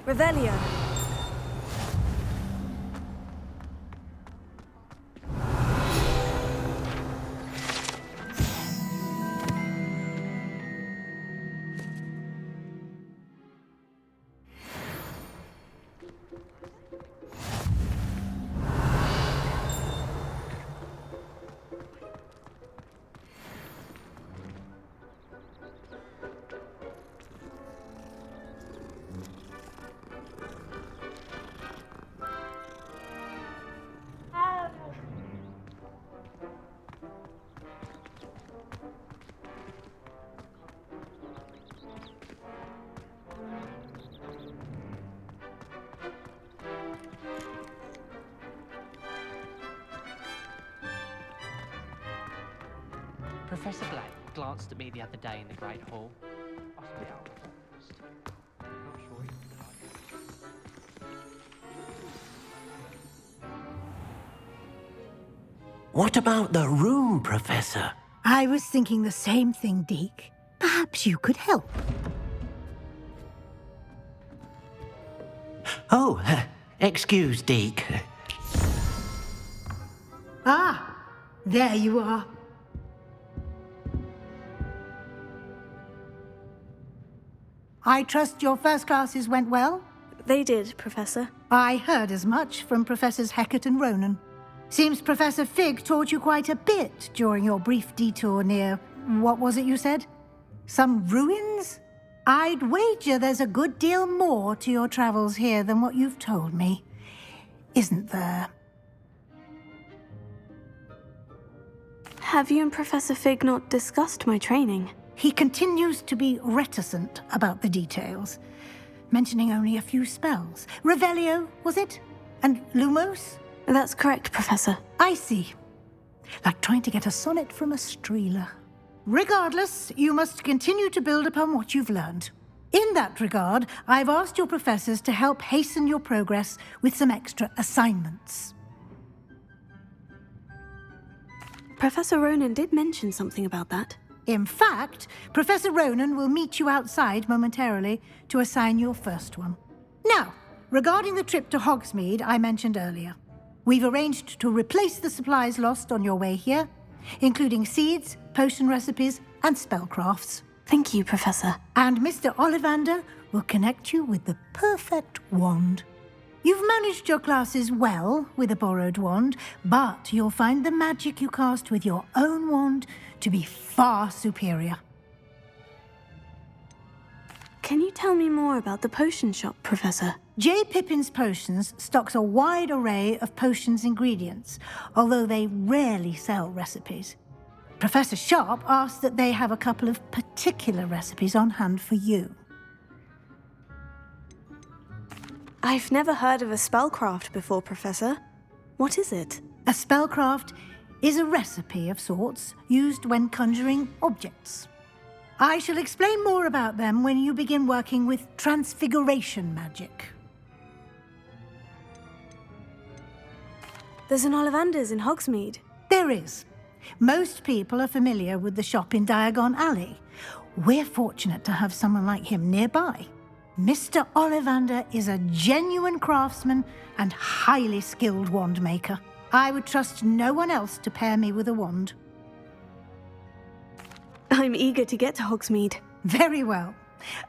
Revelio. Professor Black glanced at me the other day in the Great Hall. Must be out first. Not sure he would like it. What about the room, Professor? I was thinking the same thing, Deke. Perhaps you could help. Oh, excuse, Deke. Ah, there you are. I trust your first classes went well? They did, Professor. I heard as much from Professors Hecat and Ronan. Seems Professor Fig taught you quite a bit during your brief detour near... what was it you said? Some ruins? I'd wager there's a good deal more to your travels here than what you've told me. Isn't there? Have you and Professor Fig not discussed my training? He continues to be reticent about the details, mentioning only a few spells. Revelio, was it? And Lumos? That's correct, Professor. I see. Like trying to get a sonnet from a streeler. Regardless, you must continue to build upon what you've learned. In that regard, I've asked your professors to help hasten your progress with some extra assignments. Professor Ronan did mention something about that. In fact, Professor Ronan will meet you outside momentarily to assign your first one. Now, regarding the trip to Hogsmeade I mentioned earlier, we've arranged to replace the supplies lost on your way here, including seeds, potion recipes, and spellcrafts. Thank you, Professor. And Mr. Ollivander will connect you with the perfect wand. You've managed your classes well with a borrowed wand, but you'll find the magic you cast with your own wand to be far superior. Can you tell me more about the potion shop, Professor? J. Pippin's Potions stocks a wide array of potions ingredients, although they rarely sell recipes. Professor Sharp asked that they have a couple of particular recipes on hand for you. I've never heard of a spellcraft before, Professor. What is it? A spellcraft is a recipe of sorts used when conjuring objects. I shall explain more about them when you begin working with transfiguration magic. There's an Ollivander's in Hogsmeade. There is. Most people are familiar with the shop in Diagon Alley. We're fortunate to have someone like him nearby. Mr. Ollivander is a genuine craftsman and highly skilled wand maker. I would trust no one else to pair me with a wand. I'm eager to get to Hogsmeade. Very well.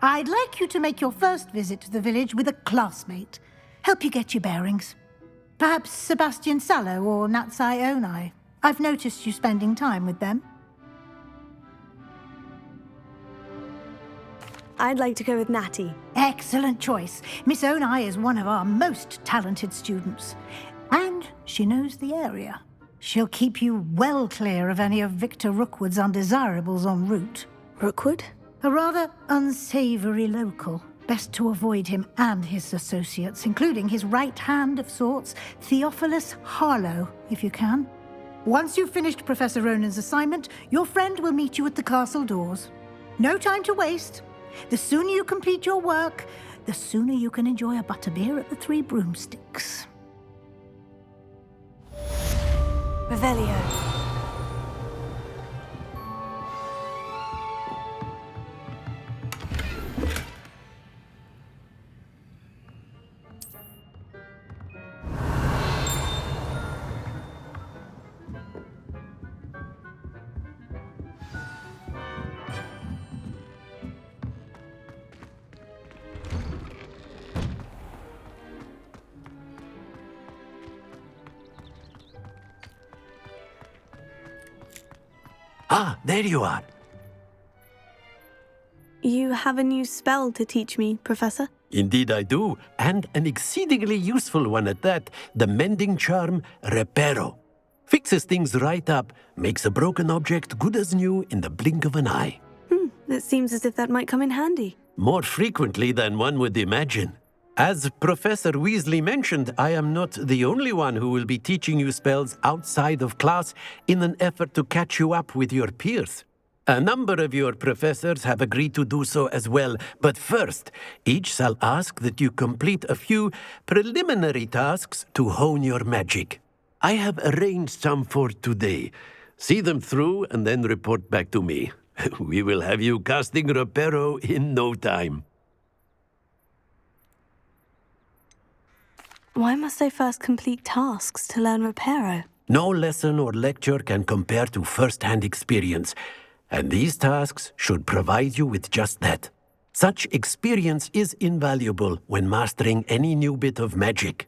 I'd like you to make your first visit to the village with a classmate. Help you get your bearings. Perhaps Sebastian Sallow or Natsai Onai. I've noticed you spending time with them. I'd like to go with Natty. Excellent choice. Miss Onai is one of our most talented students. And she knows the area. She'll keep you well clear of any of Victor Rookwood's undesirables en route. Rookwood? A rather unsavoury local. Best to avoid him and his associates, including his right hand of sorts, Theophilus Harlow, if you can. Once you've finished Professor Ronan's assignment, your friend will meet you at the castle doors. No time to waste. The sooner you complete your work, the sooner you can enjoy a butterbeer at the Three Broomsticks. Revelio. Ah, there you are. You have a new spell to teach me, Professor? Indeed I do, and an exceedingly useful one at that. The mending charm, Reparo. Fixes things right up, makes a broken object good as new in the blink of an eye. It seems as if that might come in handy. More frequently than one would imagine. As Professor Weasley mentioned, I am not the only one who will be teaching you spells outside of class in an effort to catch you up with your peers. A number of your professors have agreed to do so as well, but first, each shall ask that you complete a few preliminary tasks to hone your magic. I have arranged some for today. See them through and then report back to me. We will have you casting Reparo in no time. Why must I first complete tasks to learn Reparo? No lesson or lecture can compare to first-hand experience, and these tasks should provide you with just that. Such experience is invaluable when mastering any new bit of magic.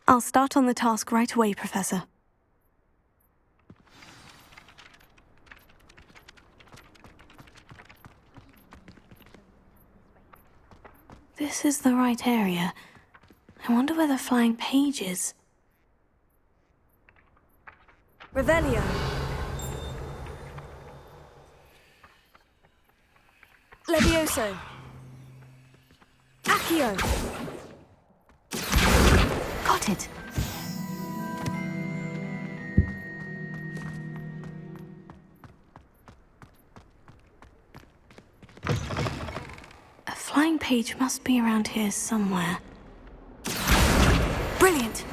I'll start on the task right away, Professor. This is the right area. I wonder where the flying page is. Revelio. Levioso. Accio. Got it. A flying page must be around here somewhere. Brilliant!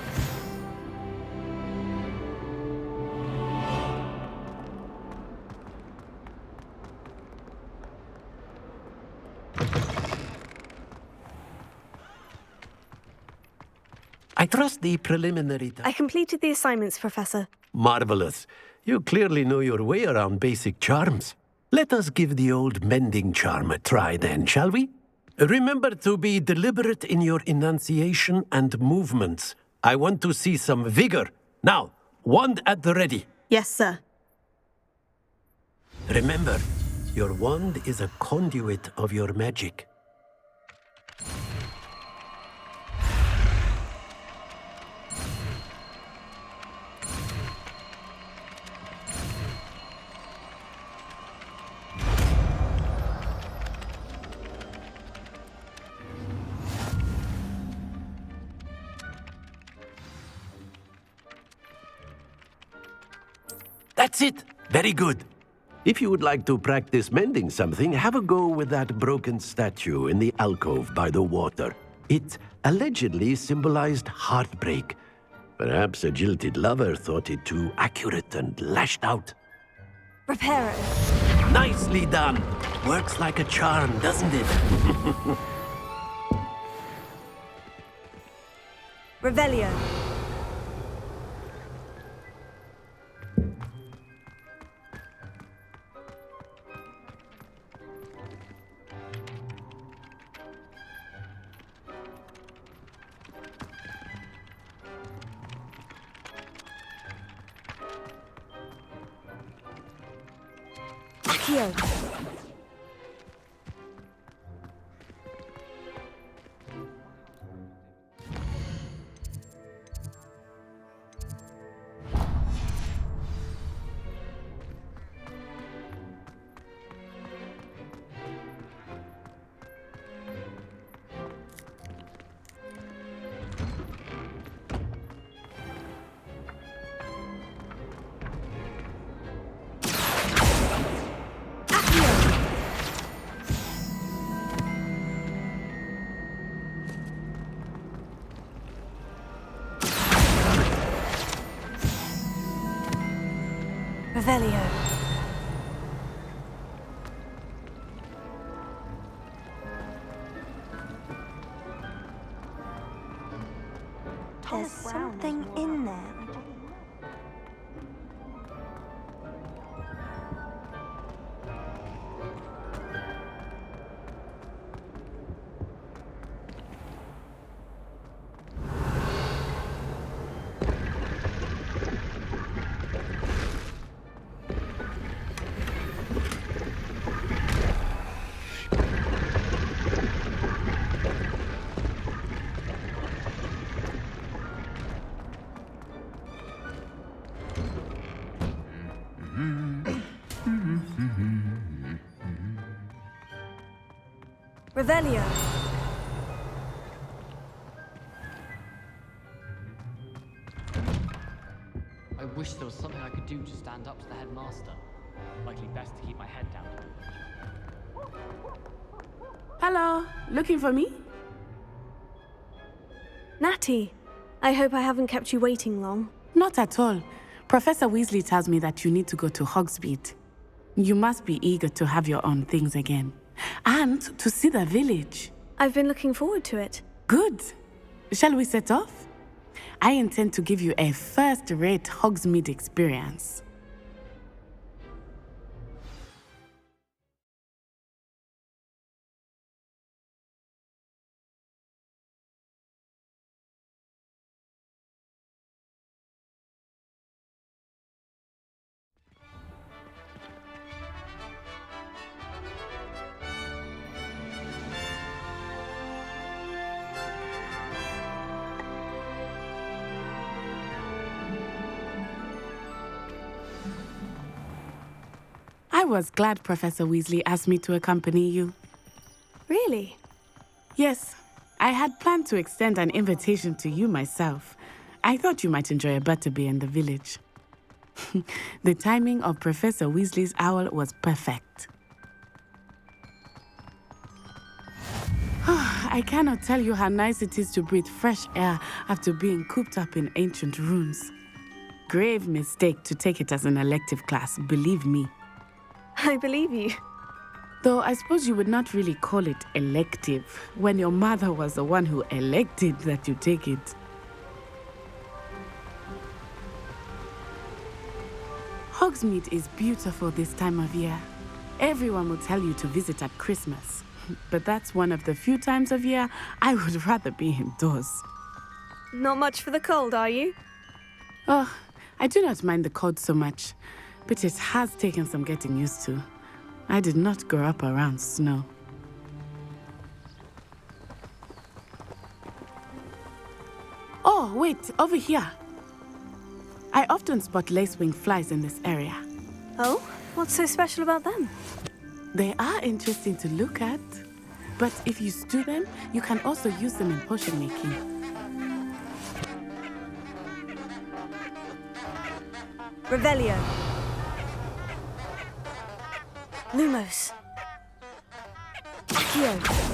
I trust the preliminary I completed the assignments, Professor. Marvelous. You clearly know your way around basic charms. Let us give the old mending charm a try then, shall we? Remember to be deliberate in your enunciation and movements. I want to see some vigor. Now, wand at the ready. Yes, sir. Remember, your wand is a conduit of your magic. That's it! Very good. If you would like to practice mending something, have a go with that broken statue in the alcove by the water. It allegedly symbolized heartbreak. Perhaps a jilted lover thought it too accurate and lashed out. Repair it. Nicely done! Works like a charm, doesn't it? Revelio. Accio. Revelio. There's something in there. Revelio. I wish there was something I could do to stand up to the headmaster. Likely best to keep my head down. Hello, looking for me? Natty, I hope I haven't kept you waiting long. Not at all. Professor Weasley tells me that you need to go to Hogsmeade. You must be eager to have your own things again. And to see the village. I've been looking forward to it. Good. Shall we set off? I intend to give you a first-rate Hogsmeade experience. I was glad Professor Weasley asked me to accompany you. Really? Yes, I had planned to extend an invitation to you myself. I thought you might enjoy a butterbeer in the village. The timing of Professor Weasley's owl was perfect. I cannot tell you how nice it is to breathe fresh air after being cooped up in ancient ruins. Grave mistake to take it as an elective class, believe me. I believe you. Though I suppose you would not really call it elective when your mother was the one who elected that you take it. Hogsmeade is beautiful this time of year. Everyone will tell you to visit at Christmas. But that's one of the few times of year I would rather be indoors. Not much for the cold, are you? Oh, I do not mind the cold so much, but it has taken some getting used to. I did not grow up around snow. Oh, wait, over here. I often spot lacewing flies in this area. Oh? What's so special about them? They are interesting to look at, but if you stew them, you can also use them in potion making. Revelio. Lumos. Accio.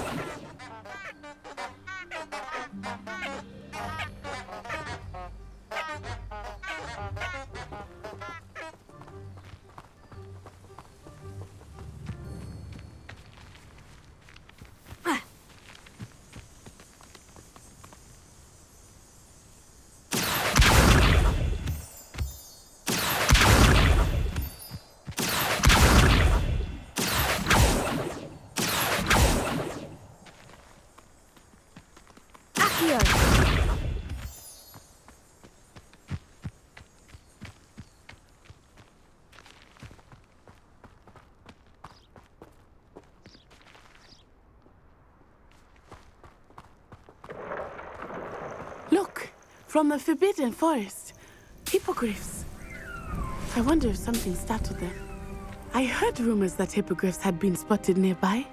Look, from the Forbidden Forest. Hippogriffs. I wonder if something startled them. I heard rumors that hippogriffs had been spotted nearby.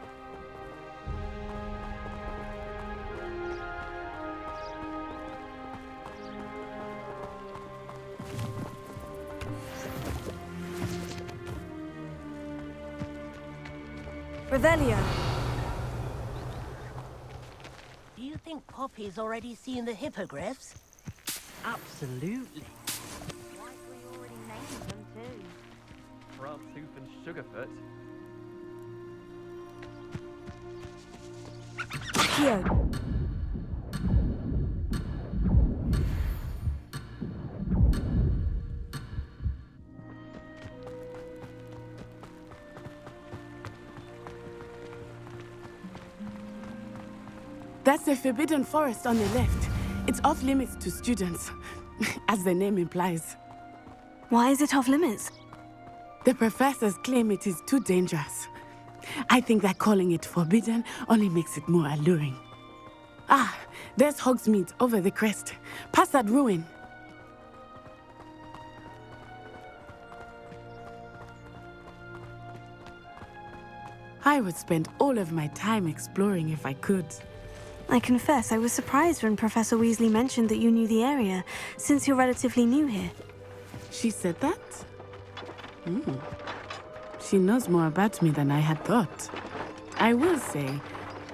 Revelio. Do you think Poppy's already seen the hippogriffs? Absolutely. Likely already named them too. Frogtooth and Sugarfoot. Accio. That's the Forbidden Forest on the left. It's off limits to students, as the name implies. Why is it off limits? The professors claim it is too dangerous. I think that calling it forbidden only makes it more alluring. Ah, there's Hogsmeade over the crest, past that ruin. I would spend all of my time exploring if I could. I confess I was surprised when Professor Weasley mentioned that you knew the area, since you're relatively new here. She said that? She knows more about me than I had thought. I will say,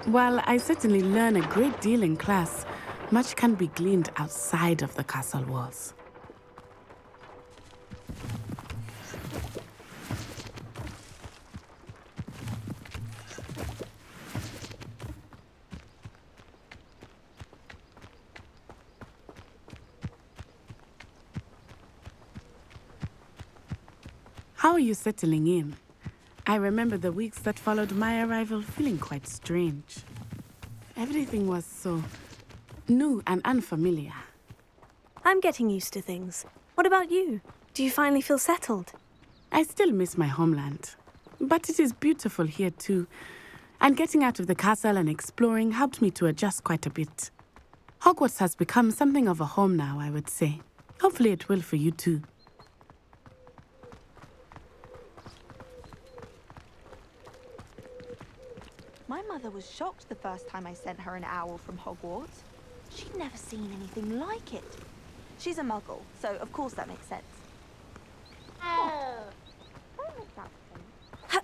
while I certainly learn a great deal in class, much can be gleaned outside of the castle walls. How are you settling in? I remember the weeks that followed my arrival feeling quite strange. Everything was so new and unfamiliar. I'm getting used to things. What about you? Do you finally feel settled? I still miss my homeland, but it is beautiful here too. And getting out of the castle and exploring helped me to adjust quite a bit. Hogwarts has become something of a home now, I would say. Hopefully it will for you too. My mother was shocked the first time I sent her an owl from Hogwarts. She'd never seen anything like it. She's a muggle, so of course that makes sense. Oh. Don't make that sense.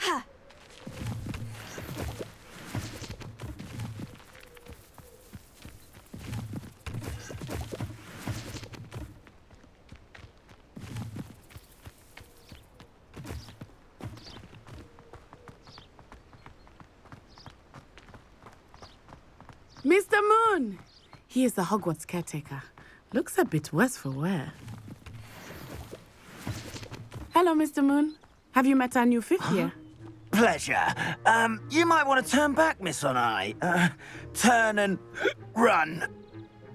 Ha! Mr. Moon! He is the Hogwarts caretaker. Looks a bit worse for wear. Hello, Mr. Moon. Have you met our new fifth year? Pleasure. You might want to turn back, Miss Onai. Turn and run.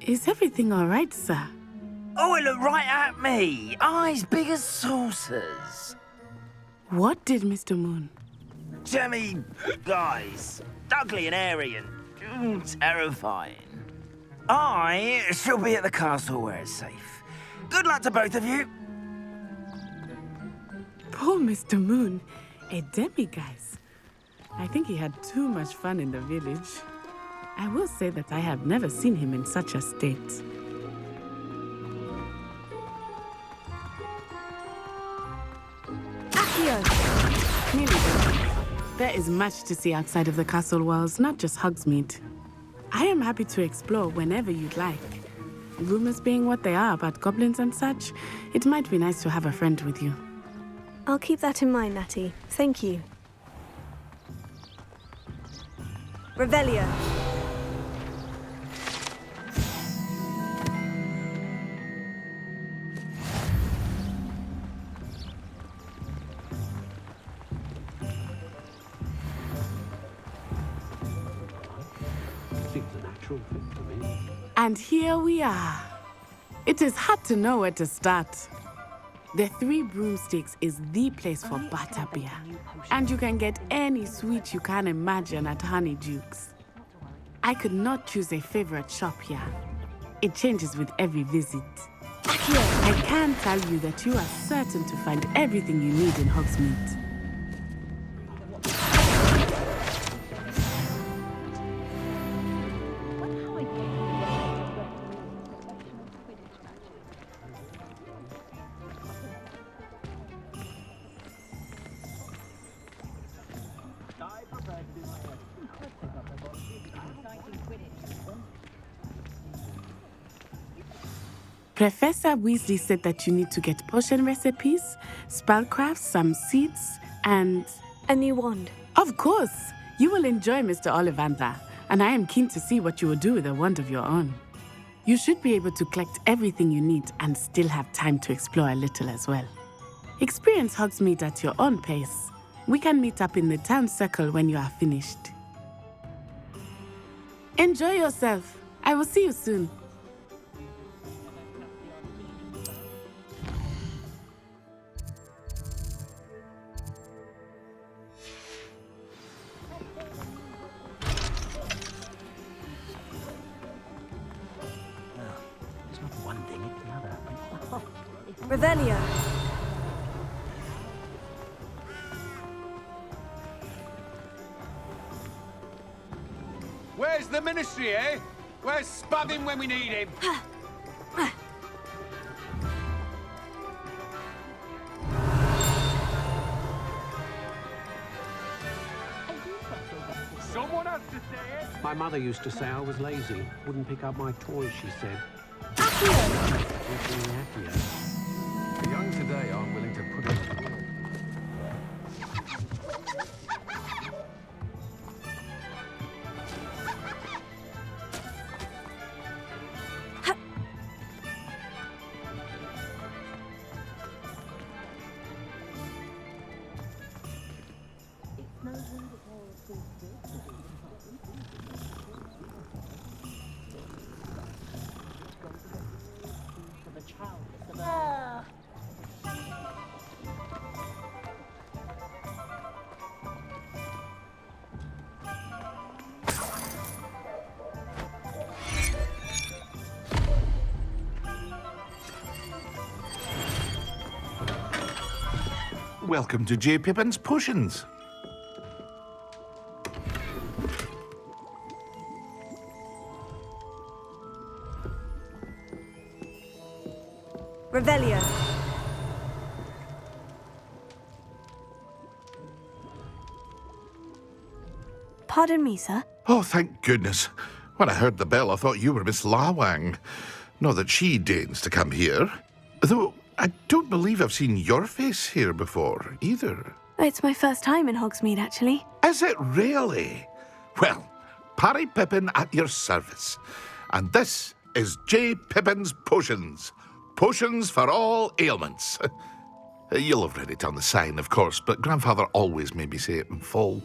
Is everything all right, sir? Oh, it looked right at me. Eyes big as saucers. What did Mr. Moon? Jemmy guys. Ugly and airy and terrifying. I shall be at the castle where it's safe. Good luck to both of you. Poor Mr. Moon. A demiguise. I think he had too much fun in the village. I will say that I have never seen him in such a state. Accio! Nearly done. There is much to see outside of the castle walls, not just Hogsmeade. I am happy to explore whenever you'd like. Rumors being what they are about goblins and such, it might be nice to have a friend with you. I'll keep that in mind, Natty. Thank you. Revelio. Seems a natural fit for me. And here we are. It is hard to know where to start. The Three Broomsticks is the place for butterbeer. And you can get any sweet you can imagine at Honeyduke's. I could not choose a favorite shop here. It changes with every visit. I can tell you that you are certain to find everything you need in Hogsmeade. Professor Weasley said that you need to get potion recipes, spellcrafts, some seeds, and... A new wand. Of course! You will enjoy Mr. Ollivander, and I am keen to see what you will do with a wand of your own. You should be able to collect everything you need and still have time to explore a little as well. Experience Hogsmeade at your own pace. We can meet up in the town circle when you are finished. Enjoy yourself. I will see you soon. Revelio. Where's the ministry, eh? Where's Spudding when we need him? Someone has to say it. My mother used to say I was lazy. Wouldn't pick up my toys, she said. The young today aren't willing to put in the work. Welcome to J. Pippin's Potions. Revelio. Pardon me, sir. Oh, thank goodness. When I heard the bell, I thought you were Miss Lawang. Not that she deigns to come here. Though I don't believe I've seen your face here before, either. It's my first time in Hogsmeade, actually. Is it really? Well, Parry Pippin at your service. And this is J. Pippin's Potions. Potions for all ailments. You'll have read it on the sign, of course, but Grandfather always made me say it in full.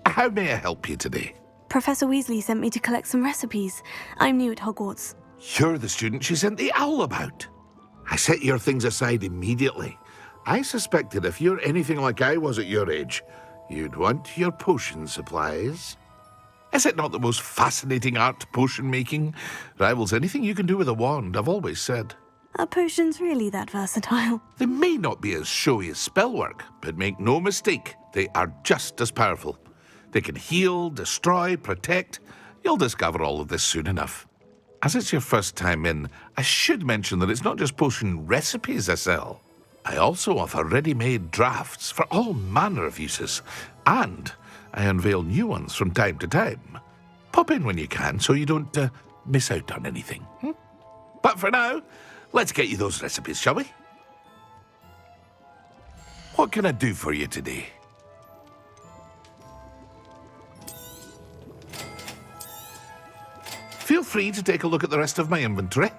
How may I help you today? Professor Weasley sent me to collect some recipes. I'm new at Hogwarts. You're the student she sent the owl about. I set your things aside immediately. I suspected if you're anything like I was at your age, you'd want your potion supplies. Is it not the most fascinating art, potion making? Rivals anything you can do with a wand, I've always said. Are potions really that versatile? They may not be as showy as spellwork, but make no mistake, they are just as powerful. They can heal, destroy, protect. You'll discover all of this soon enough. As it's your first time in, I should mention that it's not just potion recipes I sell. I also offer ready-made drafts for all manner of uses, and I unveil new ones from time to time. Pop in when you can so you don't miss out on anything. But for now, let's get you those recipes, shall we? What can I do for you today? Feel free to take a look at the rest of my inventory,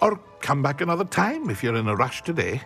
or come back another time if you're in a rush today.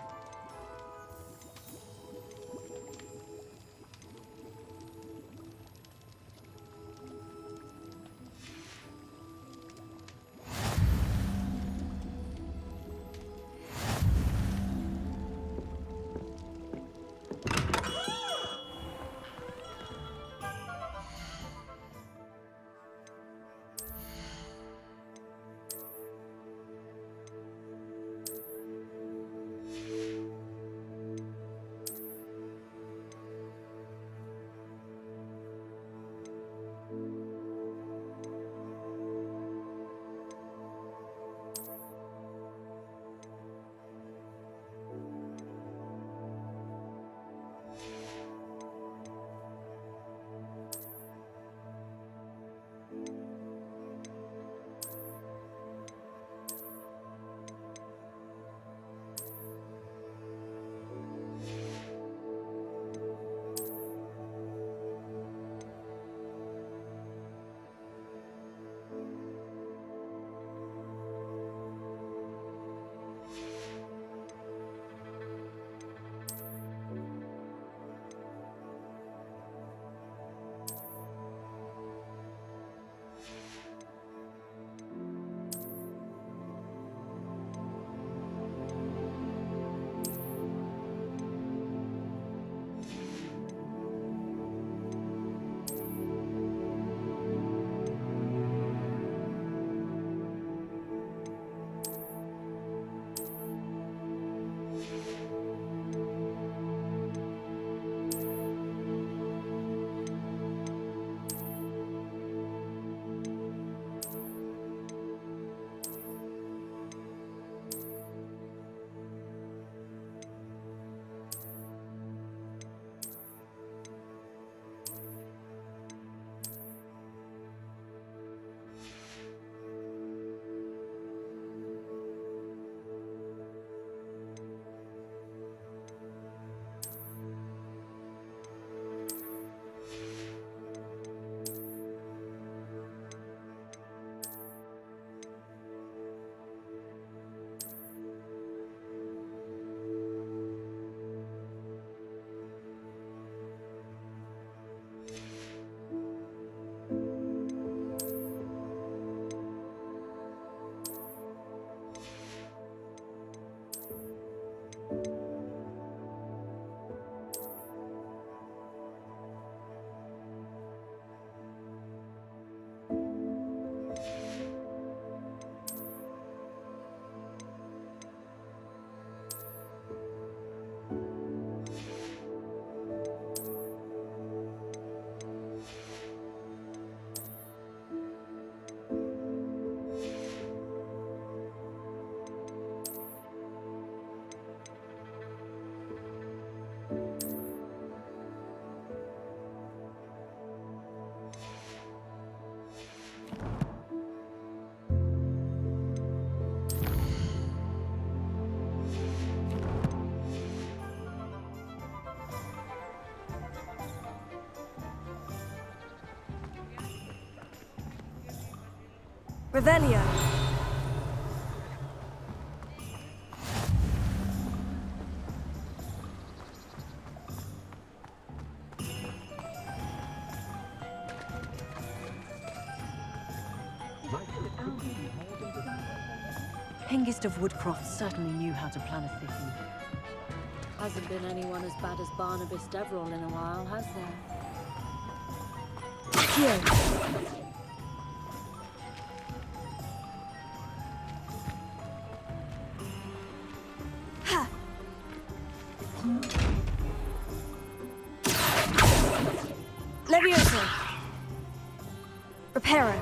Revelio. Hengist of Woodcroft certainly knew how to plan a thicky. Hasn't been anyone as bad as Barnabas Deverell in a while, has there? Here. Ha. Levioso. Reparo.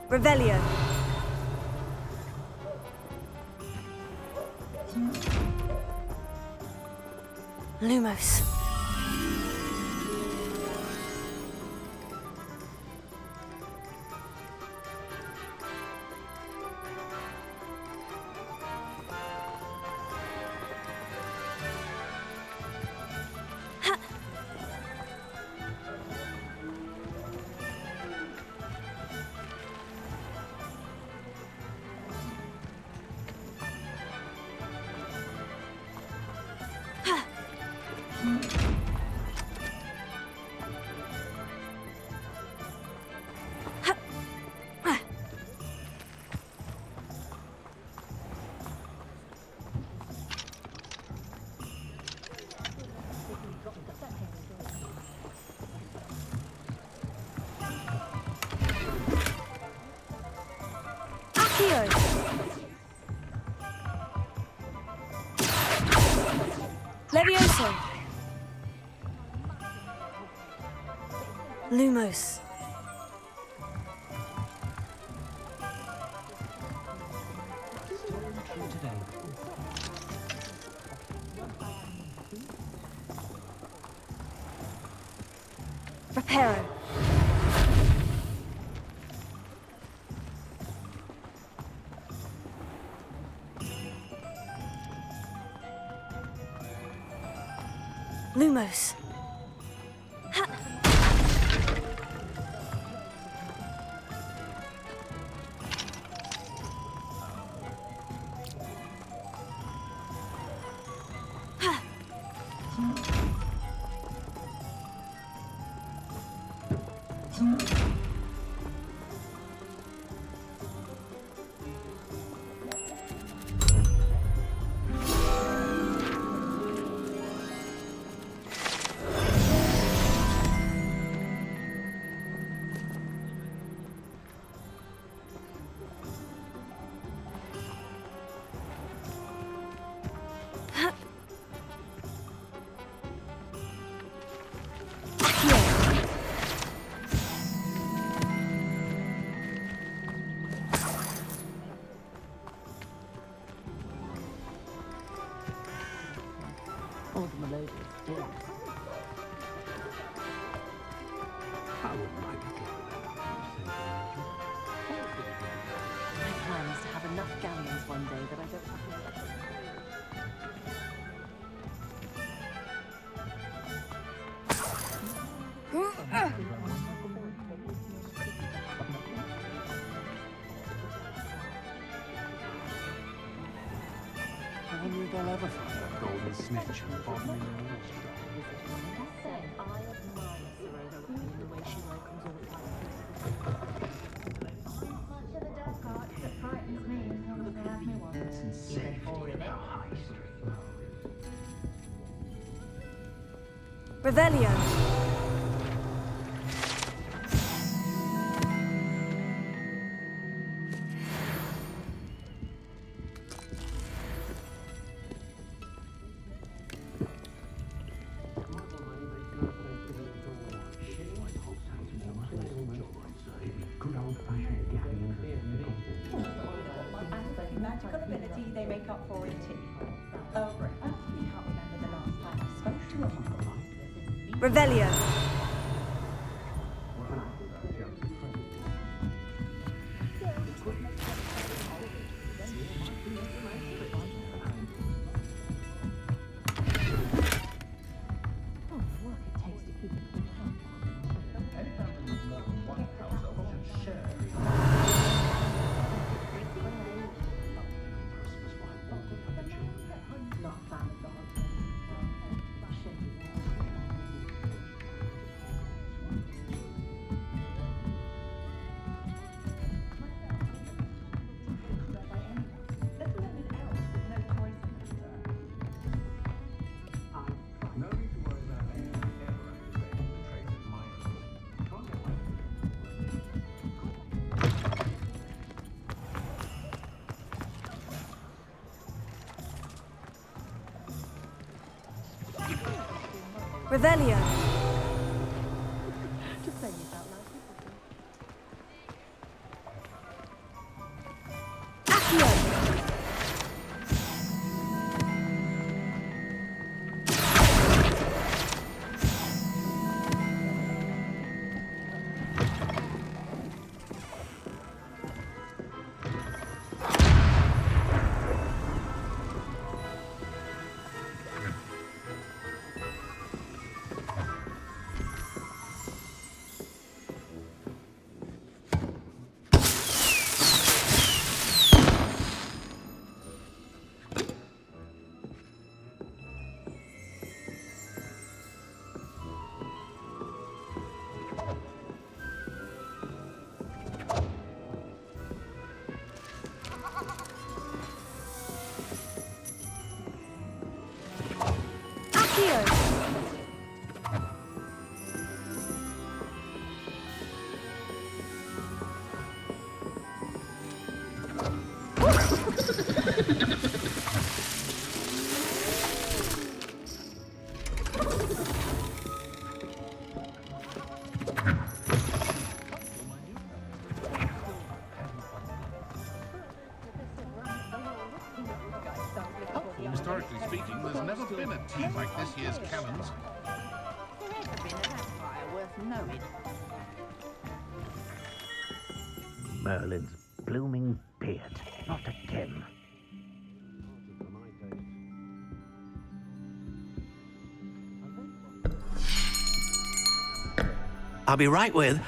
Revelio. Lumos. Levioso. Lumos. Reparo. Lumos. Ha. Ha. All the melodious dance. I wouldn't mind it. My plan is to have enough galleons one day that I don't have to... I knew they'll ever find that golden snitch and bob me in the Revelio. Magical ability they make up for in tea. Oh, right. I can't remember the last time I spoke to a muggle. Revelio. Revelio. Just saying it out loud. Historically speaking, there's never been a tea like this year's Cannons. There hasn't been an empire worth knowing. Merlin's blooming beard. Not again. I'll be right with...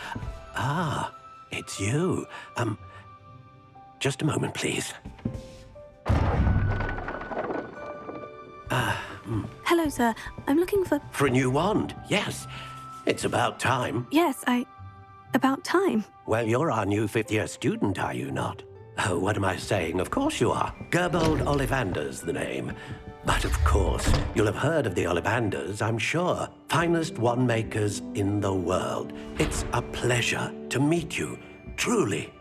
Ah, it's you. Just a moment, please. Hello, sir. I'm looking for... For a new wand, yes. It's about time. Yes, about time. Well, you're our new fifth-year student, are you not? Oh, what am I saying? Of course you are. Gerbold Ollivander's the name. But of course, you'll have heard of the Ollivanders, I'm sure. Finest wand makers in the world. It's a pleasure to meet you, truly.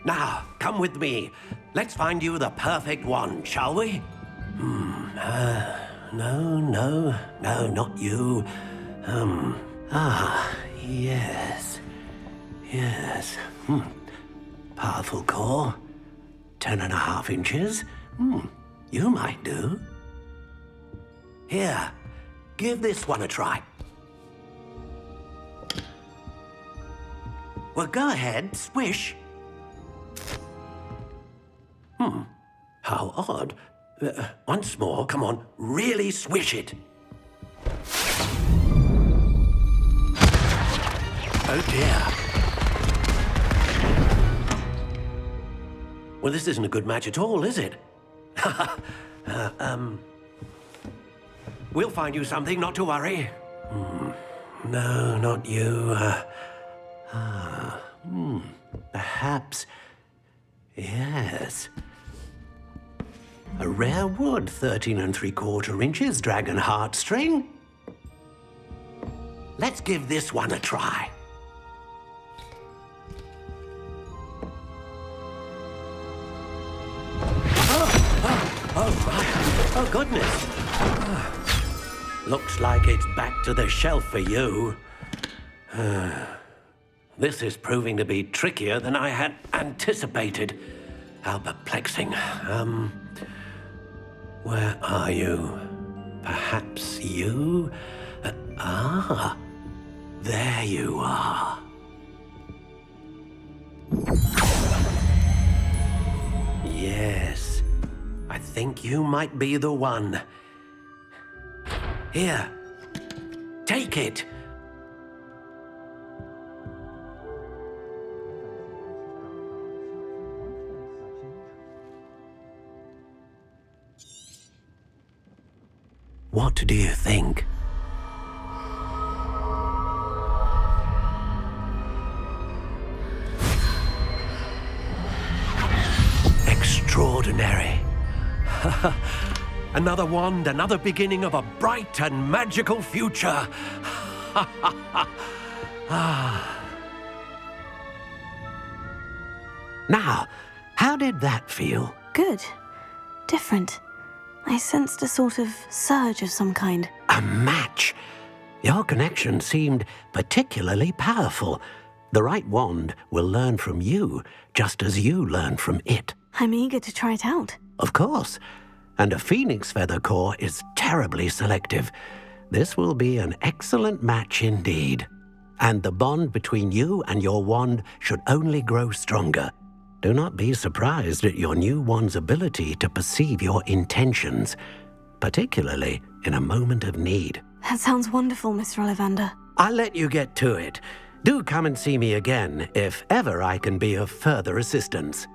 Now, come with me. Let's find you the perfect wand, shall we? No, not you. Yes. Powerful core. 10.5 inches. You might do. Here, give this one a try. Well, go ahead, swish. How odd. Once more, come on, really swish it. Oh dear. Well, this isn't a good match at all, is it? We'll find you something, not to worry. No, not you. Perhaps. Yes. A rare wood, 13 3/4 inches, dragon heartstring. Let's give this one a try. Oh, goodness. Looks like it's back to the shelf for you. This is proving to be trickier than I had anticipated. How perplexing. Where are you? Perhaps you? There you are. Yes, I think you might be the one. Here, take it. What do you think? Extraordinary. Another wand, another beginning of a bright and magical future. Now, how did that feel? Good. Different. I sensed a sort of surge of some kind. A match? Your connection seemed particularly powerful. The right wand will learn from you, just as you learn from it. I'm eager to try it out. Of course. And a phoenix feather core is terribly selective. This will be an excellent match indeed. And the bond between you and your wand should only grow stronger. Do not be surprised at your new wand's ability to perceive your intentions, particularly in a moment of need. That sounds wonderful, Mr. Ollivander. I'll let you get to it. Do come and see me again if ever I can be of further assistance.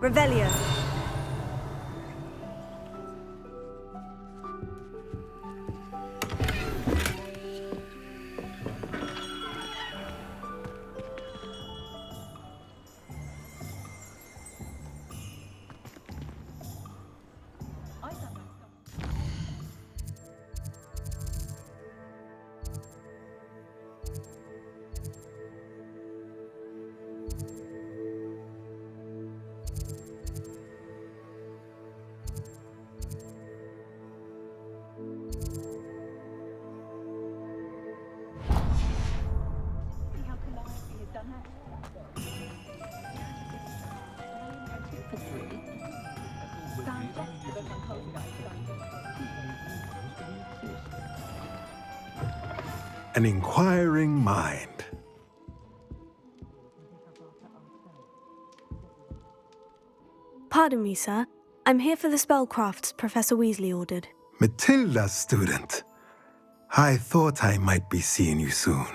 Revelio. An inquiring mind. Pardon me, sir. I'm here for the spellcrafts Professor Weasley ordered. Matilda's student. I thought I might be seeing you soon.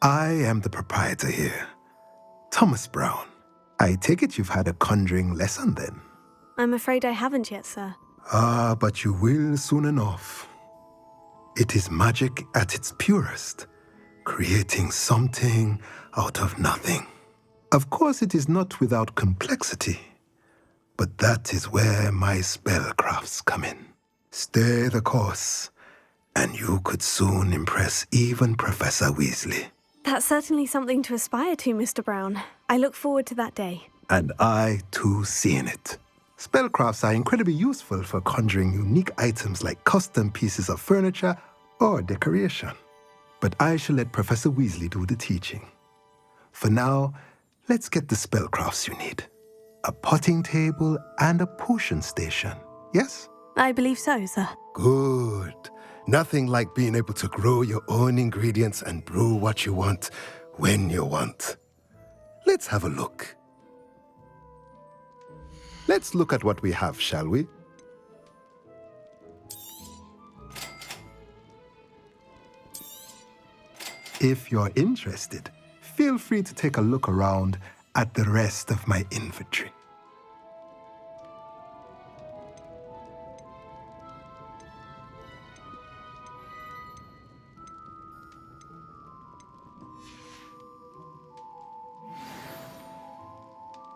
I am the proprietor here, Thomas Brown. I take it you've had a conjuring lesson then? I'm afraid I haven't yet, sir. Ah, but you will soon enough. It is magic at its purest, creating something out of nothing. Of course, it is not without complexity, but that is where my spellcrafts come in. Stay the course, and you could soon impress even Professor Weasley. That's certainly something to aspire to, Mr. Brown. I look forward to that day. And I, too, seeing it. Spellcrafts are incredibly useful for conjuring unique items like custom pieces of furniture or decoration. But I shall let Professor Weasley do the teaching. For now, let's get the spellcrafts you need. A potting table and a potion station, yes? I believe so, sir. Good. Nothing like being able to grow your own ingredients and brew what you want when you want. Let's have a look. Let's look at what we have, shall we? If you're interested, feel free to take a look around at the rest of my inventory.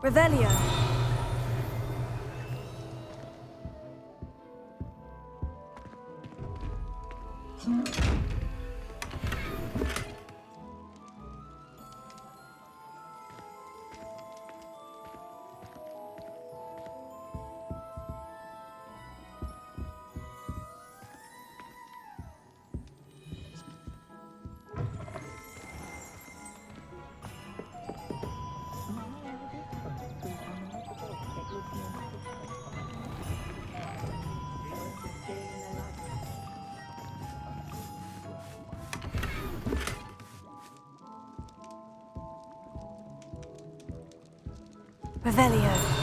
Revelio. Revelio.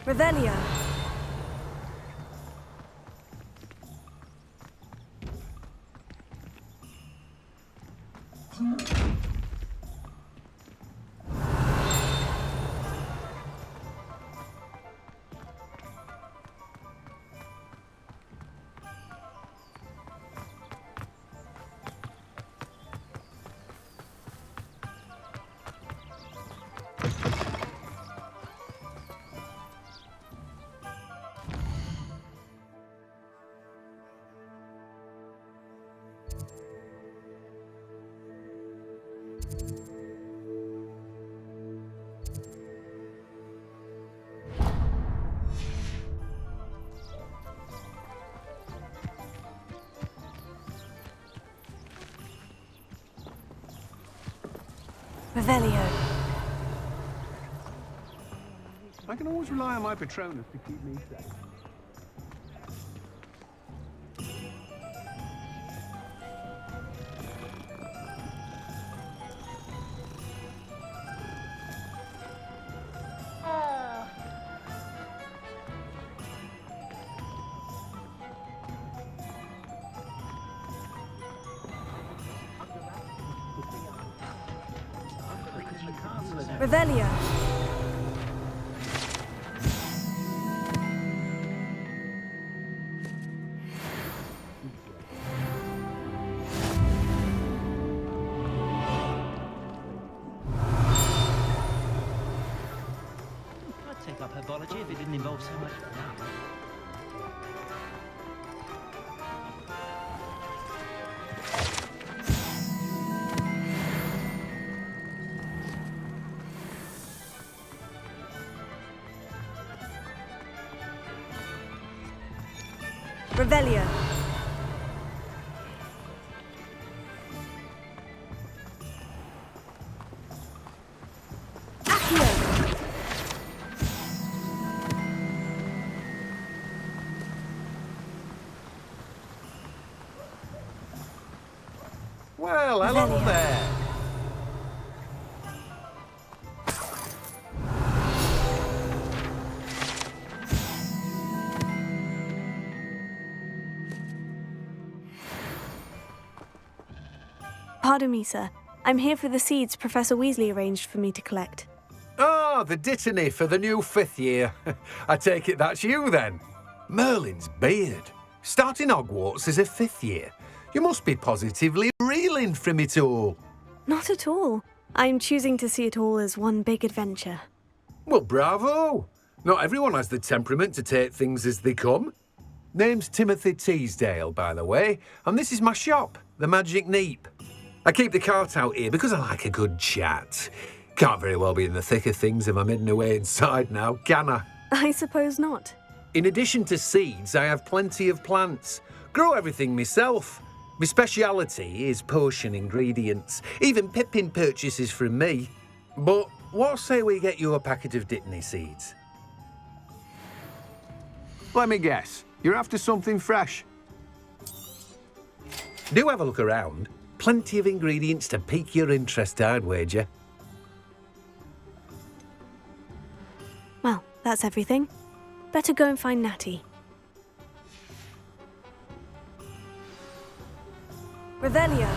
Revelio. Revelio. I can always rely on my Patronus to keep me safe. Revelio. I'd take up herbology if it didn't involve so much blood. Revelio. Well, hello there. Pardon me, sir. I'm here for the seeds Professor Weasley arranged for me to collect. Oh, the dittany for the new 5th year. I take it that's you, then. Merlin's beard. Starting Hogwarts as a 5th year. You must be positively reeling from it all. Not at all. I'm choosing to see it all as one big adventure. Well, bravo. Not everyone has the temperament to take things as they come. Name's Timothy Teasdale, by the way, and this is my shop, the Magic Neep. I keep the cart out here because I like a good chat. Can't very well be in the thick of things if I'm hidden away inside now, can I? I suppose not. In addition to seeds, I have plenty of plants. Grow everything myself. My speciality is potion ingredients. Even Pippin purchases from me. But what say we get you a packet of Dittany seeds? Let me guess. You're after something fresh. Do have a look around. Plenty of ingredients to pique your interest, I'd wager. Well, that's everything. Better go and find Natty. Revelio.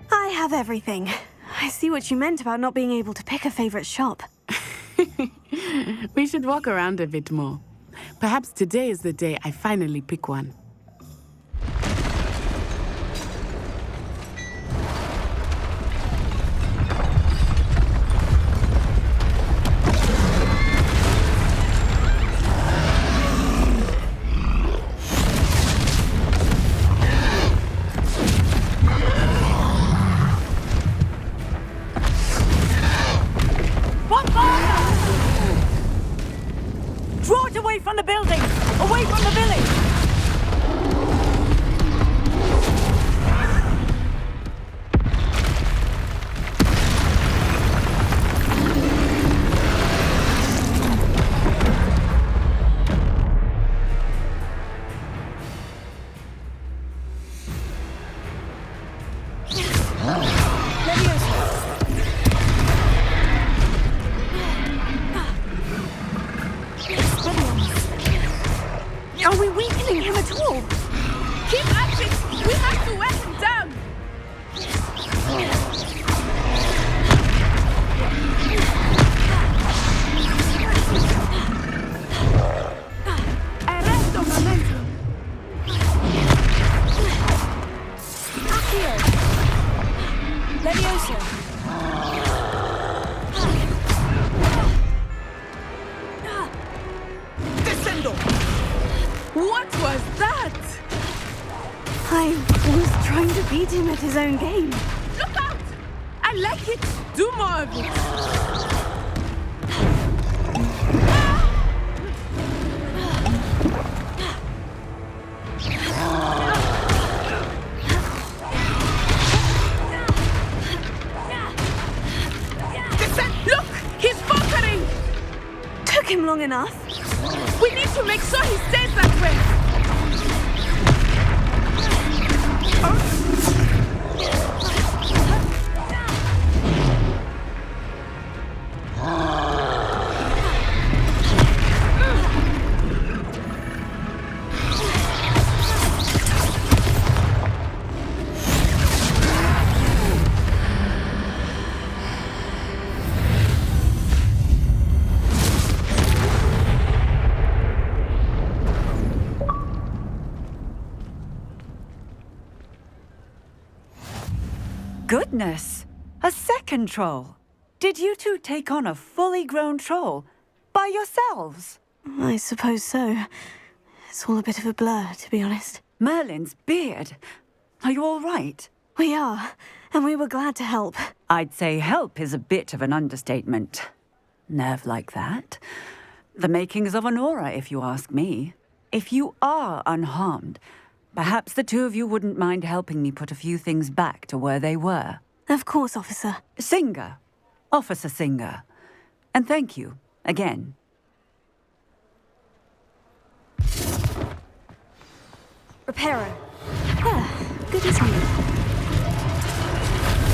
I have everything. I see what you meant about not being able to pick a favorite shop. We should walk around a bit more. Perhaps today is the day I finally pick one. Draw to Away from the building! Away from the village! Are we weakening him at all? Keep at it! We have to wear him down! Arresto momentum! Accio! Levioso! Descendo! What was that? I was trying to beat him at his own game. Look out! I like it! Do more of it! Look! He's faltering! Took him long enough. We need to make sure he stays that way! Goodness! A second troll! Did you two take on a fully grown troll? By yourselves? I suppose so. It's all a bit of a blur, to be honest. Merlin's beard. Are you all right? We are, and we were glad to help. I'd say help is a bit of an understatement. Nerve like that. The makings of an aura, if you ask me. If you are unharmed, perhaps the two of you wouldn't mind helping me put a few things back to where they were. Of course, officer. Singer. Officer Singer. And thank you, again. Reparo. Good as new.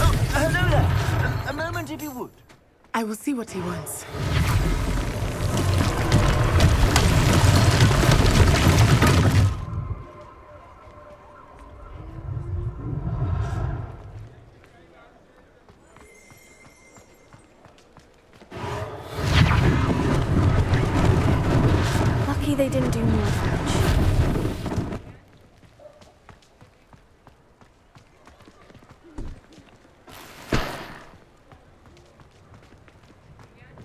Oh, hello there. A moment if you would. I will see what he wants. Lucky they didn't do more damage.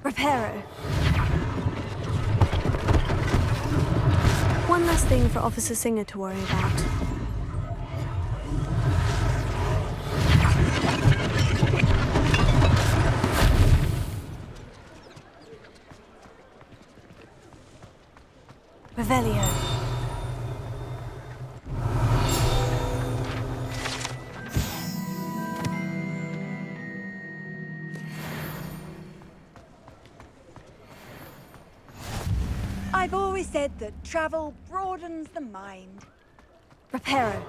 Reparo. One less thing for Officer Singer to worry about. Revelio. I've always said that travel broadens the mind. Reparo.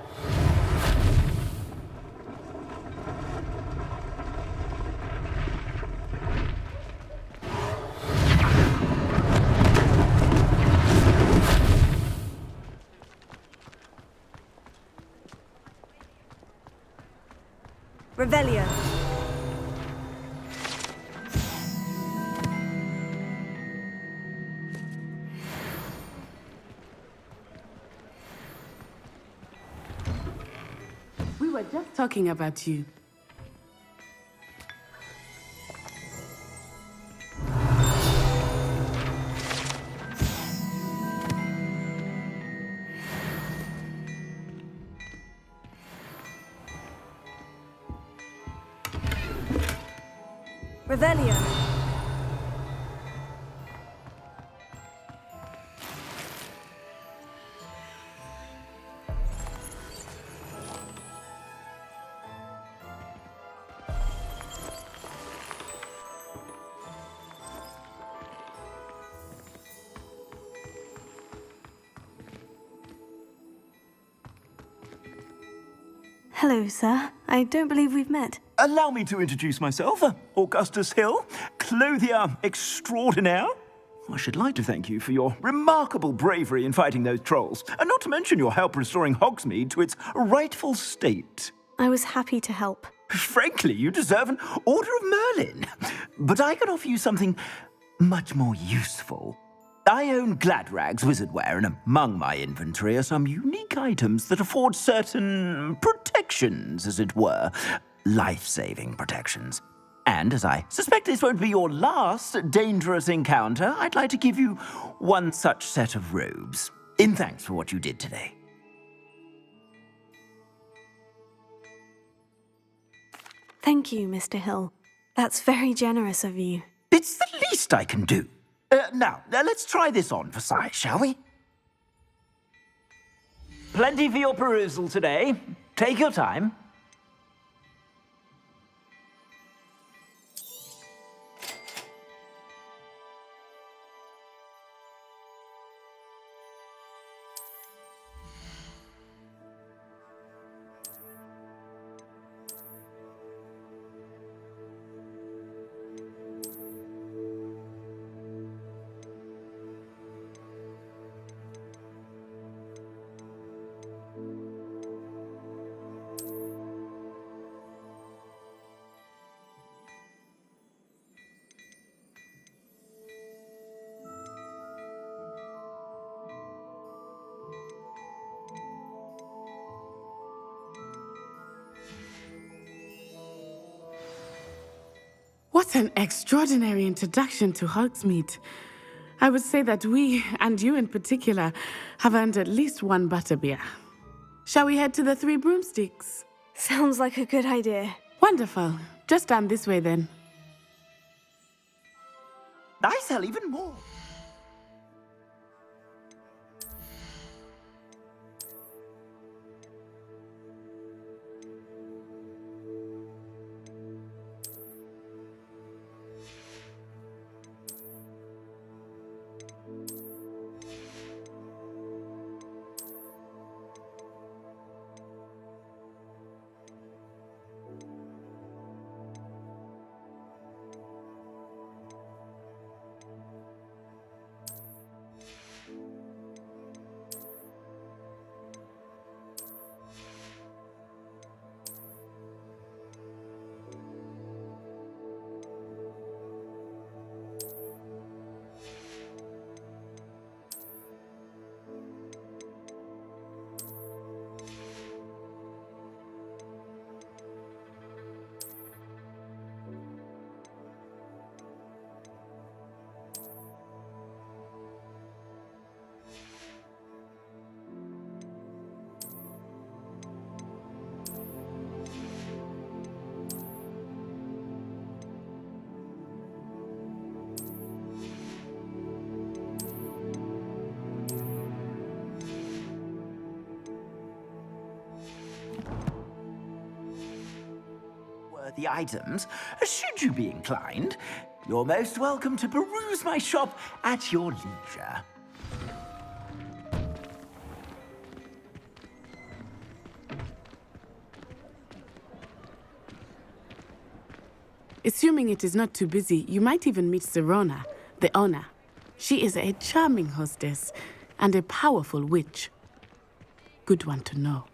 Revelio. We were just talking about you. Revelio. Hello, sir. I don't believe we've met. Allow me to introduce myself, Augustus Hill, clothier extraordinaire. I should like to thank you for your remarkable bravery in fighting those trolls, and not to mention your help restoring Hogsmeade to its rightful state. I was happy to help. Frankly, you deserve an Order of Merlin. But I can offer you something much more useful. I own Gladrag's wizardware, and among my inventory are some unique items that afford certain protections, as it were. Life-saving protections. And as I suspect this won't be your last dangerous encounter, I'd like to give you one such set of robes, in thanks for what you did today. Thank you, Mr. Hill. That's very generous of you. It's the least I can do. Now, let's try this on for size, shall we? Plenty for your perusal today. Take your time. What an extraordinary introduction to Hogsmeade. I would say that we, and you in particular, have earned at least one butterbeer. Shall we head to the Three Broomsticks? Sounds like a good idea. Wonderful. Just down this way then. I sell even more. The items, should you be inclined, you're most welcome to peruse my shop at your leisure. Assuming it is not too busy, you might even meet Serona, the owner. She is a charming hostess and a powerful witch. Good one to know.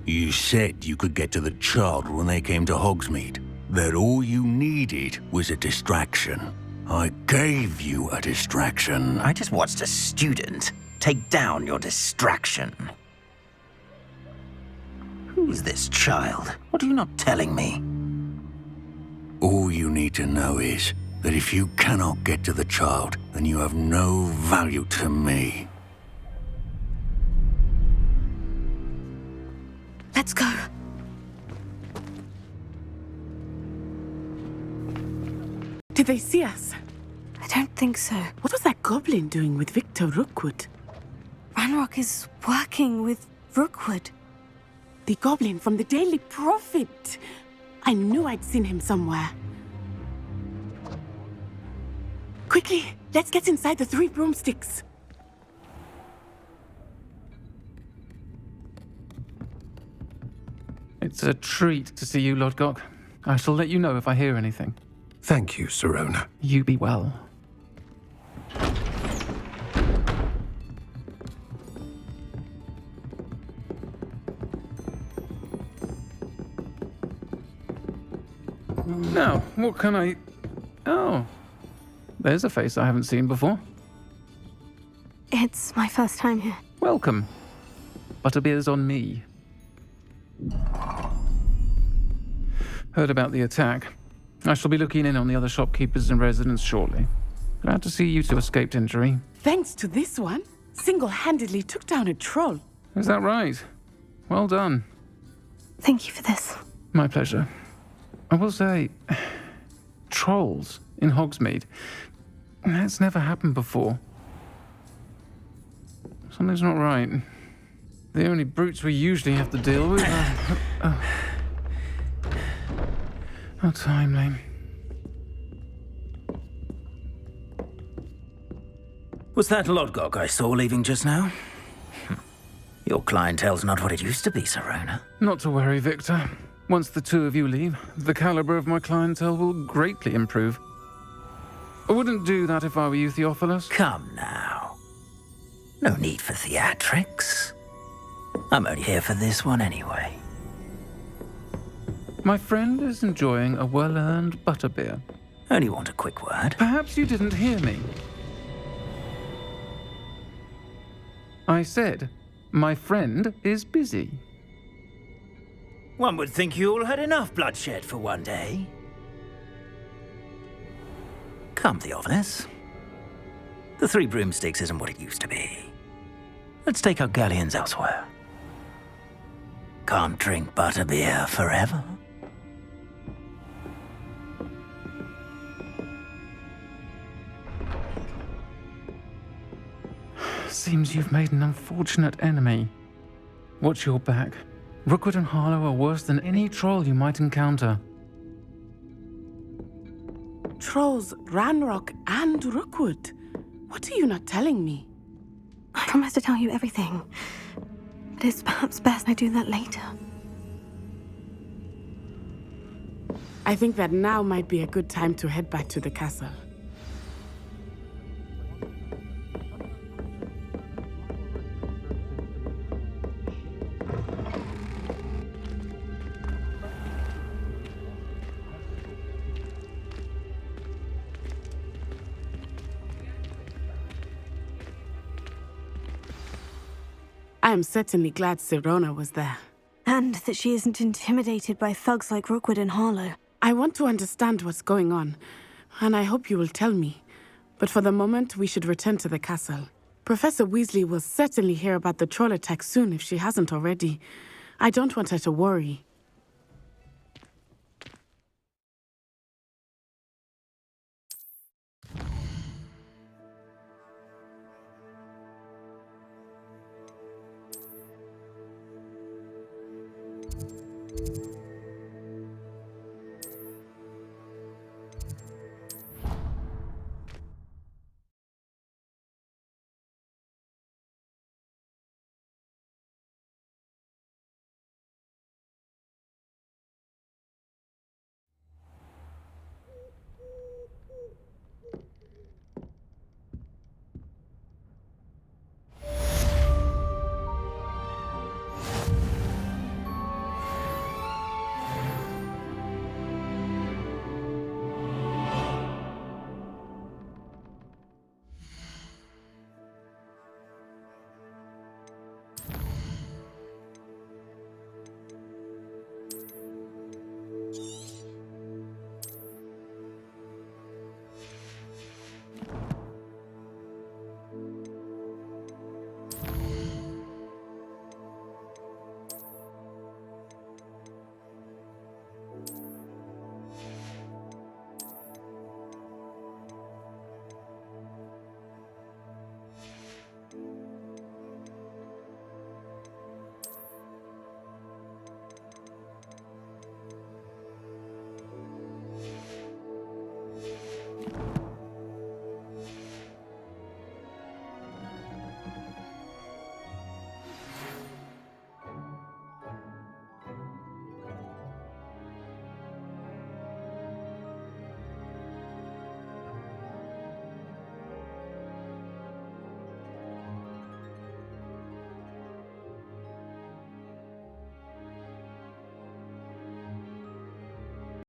You said you could get to the child when they came to Hogsmeade. That all you needed was a distraction. I gave you a distraction. I just watched a student take down your distraction. Who's this child? What are you not telling me? All you need to know is that if you cannot get to the child, then you have no value to me. Let's go. Did they see us? I don't think so. What was that goblin doing with Victor Rookwood? Ranrock is working with Rookwood. The goblin from the Daily Prophet. I knew I'd seen him somewhere. Quickly, let's get inside the 3 broomsticks. It's a treat to see you, Lodgok. I shall let you know if I hear anything. Thank you, Sirona. You be well. Now, what can I... Oh, there's a face I haven't seen before. It's my first time here. Welcome. Butterbeer's on me. Heard about the attack. I shall be looking in on the other shopkeepers and residents shortly. Glad to see you two escaped injury. Thanks to this one, single-handedly took down a troll. Is that right? Well done. Thank you for this. My pleasure. I will say, trolls in Hogsmeade. That's never happened before. Something's not right. The only brutes we usually have to deal with are... How timely. Was that Lodgok I saw leaving just now? Your clientele's not what it used to be, Sirona. Not to worry, Victor. Once the 2 of you leave, the caliber of my clientele will greatly improve. I wouldn't do that if I were you, Theophilus. Come now. No need for theatrics. I'm only here for this one anyway. My friend is enjoying a well-earned butterbeer. Only want a quick word. Perhaps you didn't hear me. I said, my friend is busy. One would think you all had enough bloodshed for one day. Come, Theophilus. The 3 broomsticks isn't what it used to be. Let's take our galleons elsewhere. Can't drink butterbeer forever. Seems you've made an unfortunate enemy. Watch your back. Rookwood and Harlow are worse than any troll you might encounter. Trolls, Ranrock, and Rookwood. What are you not telling me? I promise to tell you everything. But it's perhaps best I do that later. I think that now might be a good time to head back to the castle. I am certainly glad Sirona was there. And that she isn't intimidated by thugs like Rookwood and Harlow. I want to understand what's going on, and I hope you will tell me. But for the moment, we should return to the castle. Professor Weasley will certainly hear about the troll attack soon if she hasn't already. I don't want her to worry.